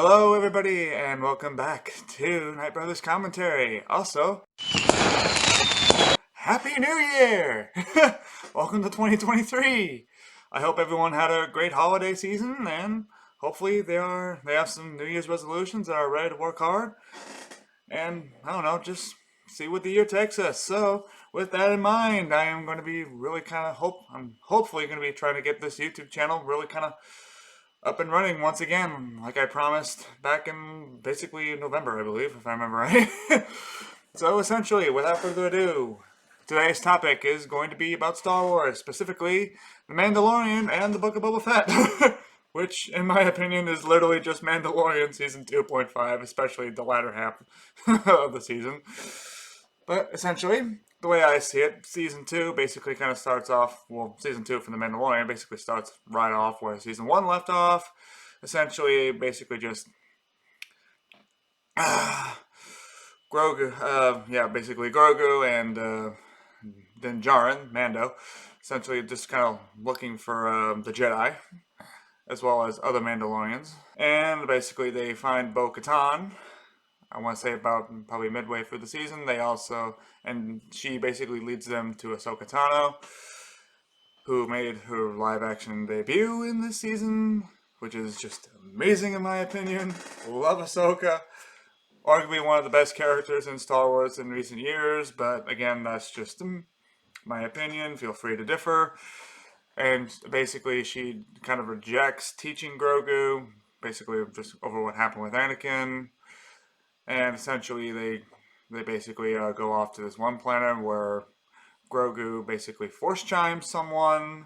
Hello, everybody, and welcome back to Night Brothers Commentary. Also, Happy New Year! Welcome to 2023. I hope everyone had a great holiday season, and hopefully they have some New Year's resolutions that are ready to work hard. And I don't know, just see what the year takes us. So, with that in mind, I am going to be really I'm hopefully going to be trying to get this YouTube channel really kind of up and running once again, like I promised back in basically November, I believe, if I remember right. So essentially, without further ado, today's topic is going to be about Star Wars, specifically The Mandalorian and the Book of Boba Fett, which, in my opinion, is literally just Mandalorian Season 2.5, especially the latter half of the season. But essentially, the way I see it, Season 2 basically kind of starts off, well, Season 2 for The Mandalorian basically starts right off where Season 1 left off. Essentially, basically just Grogu, basically Grogu and Din Djarin, Mando, essentially just kind of looking for the Jedi, as well as other Mandalorians. And basically they find Bo-Katan, I want to say about probably midway through the season. And she basically leads them to Ahsoka Tano, who made her live action debut in this season, which is just amazing in my opinion. Love Ahsoka. Arguably one of the best characters in Star Wars in recent years, but again, that's just my opinion. Feel free to differ. And basically, she kind of rejects teaching Grogu, basically just over what happened with Anakin. And essentially, they basically go off to this one planet where Grogu basically force chimes someone,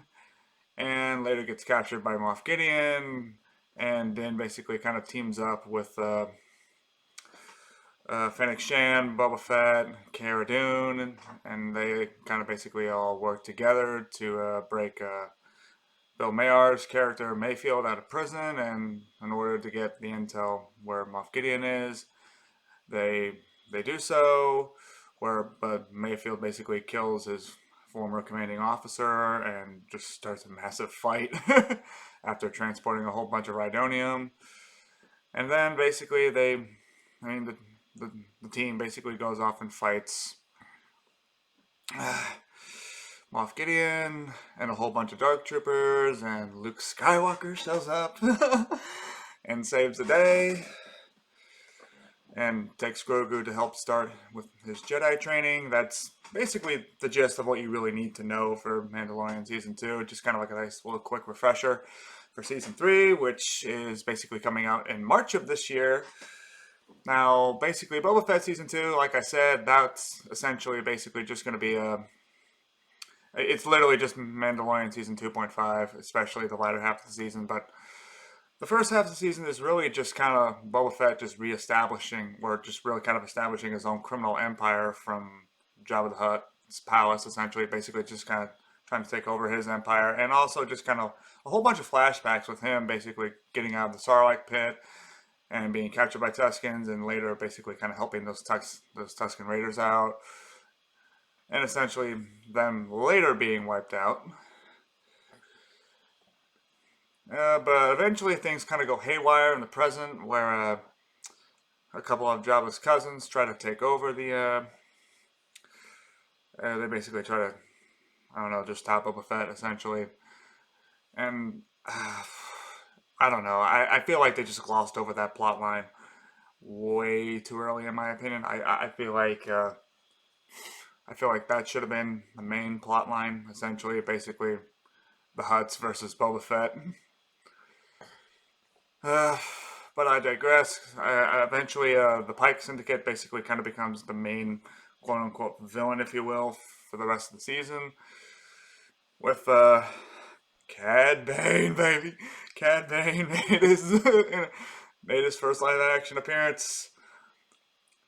and later gets captured by Moff Gideon, and then basically kind of teams up with Fennec Shan, Boba Fett, Cara Dune, and they kind of basically all work together to break Bill Mayar's character Mayfield out of prison, and in order to get the intel where Moff Gideon is, they do so, but Mayfield basically kills his former commanding officer and just starts a massive fight after transporting a whole bunch of Rhydonium. And then basically the team basically goes off and fights Moff Gideon and a whole bunch of Dark Troopers, and Luke Skywalker shows up and saves the day and takes Grogu to help start with his Jedi training. That's basically the gist of what you really need to know for Mandalorian Season 2. Just kind of like a nice little quick refresher for Season 3, which is basically coming out in March of this year. Now, basically, Boba Fett Season 2, like I said, that's essentially basically just going to be it's literally just Mandalorian Season 2.5, especially the latter half of the season, but the first half of the season is really just kind of Boba Fett just establishing his own criminal empire from Jabba the Hutt's palace, essentially, basically just kind of trying to take over his empire, and also just kind of a whole bunch of flashbacks with him basically getting out of the Sarlacc pit and being captured by Tuskens, and later basically kind of helping those Tusken Raiders out, and essentially them later being wiped out. But eventually things kind of go haywire in the present, where a couple of Jabba's cousins try to take over they basically try to, I don't know, just stop Boba Fett, essentially. And I don't know, I feel like they just glossed over that plot line way too early, in my opinion. I feel like that should have been the main plot line, essentially, basically the Hutts versus Boba Fett. But I digress. Eventually, the Pike Syndicate basically kind of becomes the main quote-unquote villain, if you will, for the rest of the season. With Cad Bane, baby. Cad Bane made his first live-action appearance.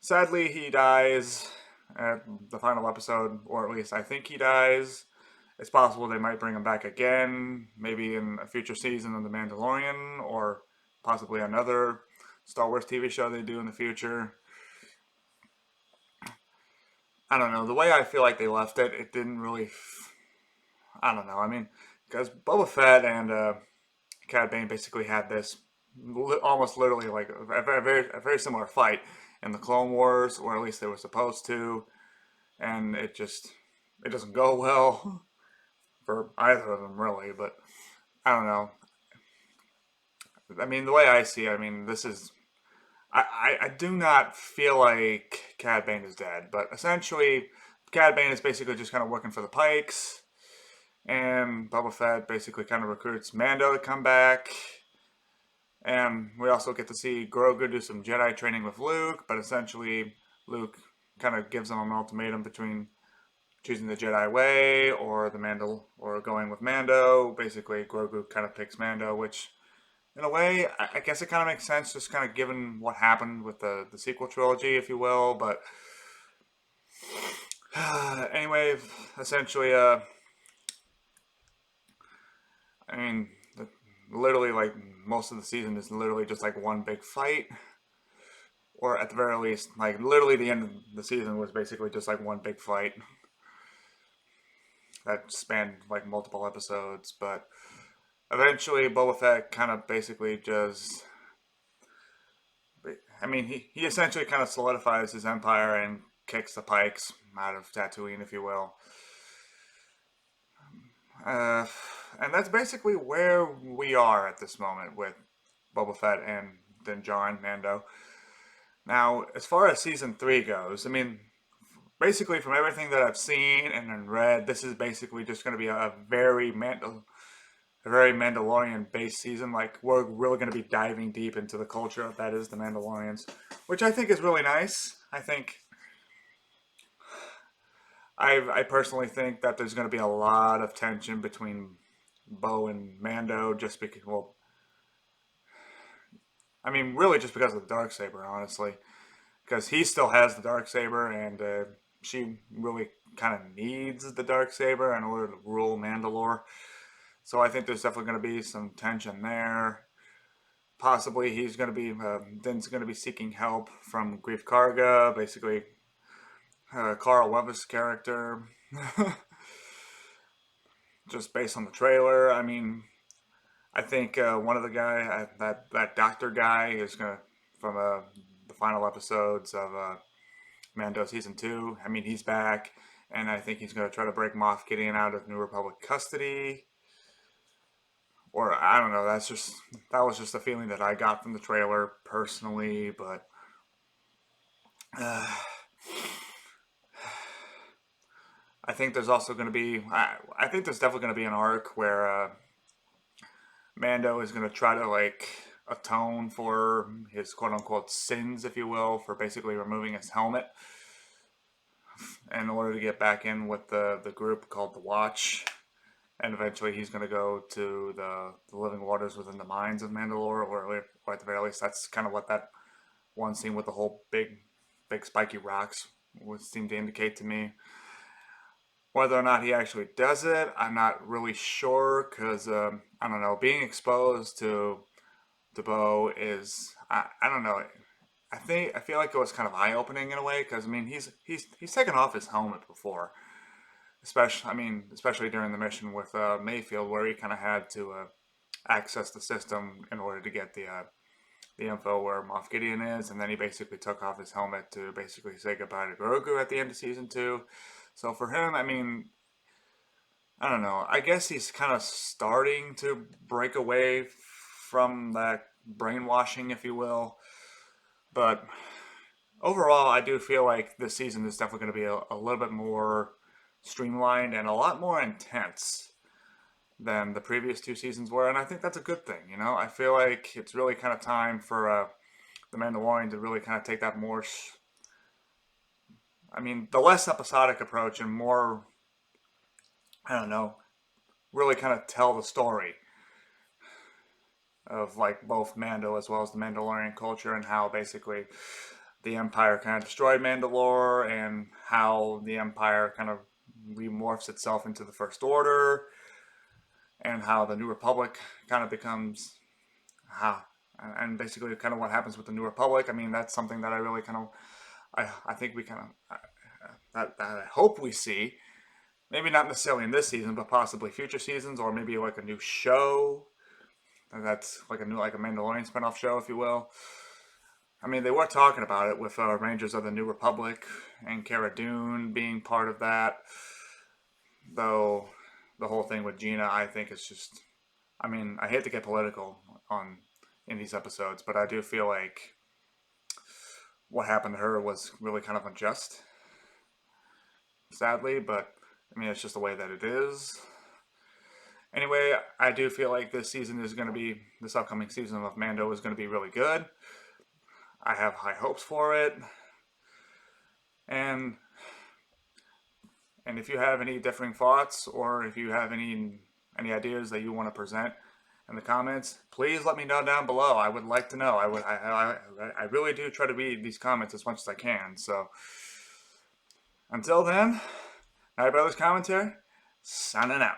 Sadly, he dies at the final episode, or at least I think he dies. It's possible they might bring him back again, maybe in a future season of The Mandalorian, or possibly another Star Wars TV show they do in the future. I don't know. The way I feel like they left it, it didn't really... I don't know. I mean, because Boba Fett and Cad Bane basically had this almost literally like a very similar fight in the Clone Wars, or at least they were supposed to, and it doesn't go well for either of them really. But I don't know. I mean, the way I see it, I mean, this is I do not feel like Cad Bane is dead, but essentially, Cad Bane is basically just kind of working for the Pikes, and Boba Fett basically kind of recruits Mando to come back, and we also get to see Grogu do some Jedi training with Luke, but essentially, Luke kind of gives him an ultimatum between choosing the Jedi way or the Mandal or going with Mando. Basically, Grogu kind of picks Mando, which in a way, I guess it kind of makes sense, just kind of given what happened with the sequel trilogy, if you will. But anyway, essentially, I mean, literally, like most of the season is literally just like one big fight, or at the very least, like literally the end of the season was basically just like one big fight that spanned like multiple episodes. But eventually, Boba Fett kind of basically just I mean, he essentially kind of solidifies his empire and kicks the Pikes out of Tatooine, if you will. Uh, and that's basically where we are at this moment with Boba Fett and Din Djarin Mando. Now, as far as season three goes, I mean, basically from everything that I've seen and read, this is basically just going to be a very Mandalorian based season. Like we're really going to be diving deep into the culture that is the Mandalorians, which I think is really nice. I personally think that there's going to be a lot of tension between Bo and Mando, just because. Well, I mean, really, just because of the dark saber, honestly, because he still has the dark saber, and she really kind of needs the dark saber in order to rule Mandalore. So I think there's definitely going to be some tension there. Possibly he's going to be Din's going to be seeking help from Grief Karga, basically Carl Weathers' character, just based on the trailer. I mean, I think one of the guy that doctor guy is going to from the final episodes of Mando season two. I mean, he's back, and I think he's going to try to break Moff Gideon out of New Republic custody. Or I don't know. That was just a feeling that I got from the trailer personally, but. Uh, I think there's also going to be. I think there's definitely going to be an arc where Mando is going to try to like atone for his quote unquote sins, if you will, for basically removing his helmet in order to get back in with the group called the Watch. And eventually he's going to go to the living waters within the mines of Mandalore, or at the very least, that's kind of what that one scene with the whole big spiky rocks would seem to indicate to me. Whether or not he actually does it, I'm not really sure because I don't know. Being exposed to Bo is I don't know. I feel like it was kind of eye opening in a way because I mean he's taken off his helmet before, especially during the mission with Mayfield where he kind of had to access the system in order to get the info where Moff Gideon is, and then he basically took off his helmet to basically say goodbye to Grogu at the end of season two. So for him, I mean, I don't know. I guess he's kind of starting to break away from that brainwashing, if you will. But overall, I do feel like this season is definitely going to be a little bit more streamlined and a lot more intense than the previous two seasons were, and I think that's a good thing. You know, I feel like it's really kind of time for the Mandalorian to really kind of take that more. I mean, the less episodic approach and more. I don't know. Really kind of tell the story of like both Mando as well as the Mandalorian culture and how basically the Empire kind of destroyed Mandalore and how the Empire kind of remorphs itself into the First Order and how the New Republic kind of becomes how and basically kind of what happens with the New Republic. I mean, that's something that I really kind of I think we kind of that I hope we see. Maybe not necessarily in this season, but possibly future seasons, or maybe like a new show And that's like a Mandalorian spinoff show, if you will. I mean, they were talking about it with Rangers of the New Republic and Cara Dune being part of that. Though the whole thing with Gina, I think is just. I mean, I hate to get political on in these episodes, but I do feel like what happened to her was really kind of unjust, sadly. But I mean, it's just the way that it is. Anyway, I do feel like this upcoming season of Mando is going to be really good. I have high hopes for it, and if you have any differing thoughts, or if you have any ideas that you want to present in the comments, please let me know down below. I would like to know. I really do try to read these comments as much as I can. So until then, Night Brothers Commentary, signing out.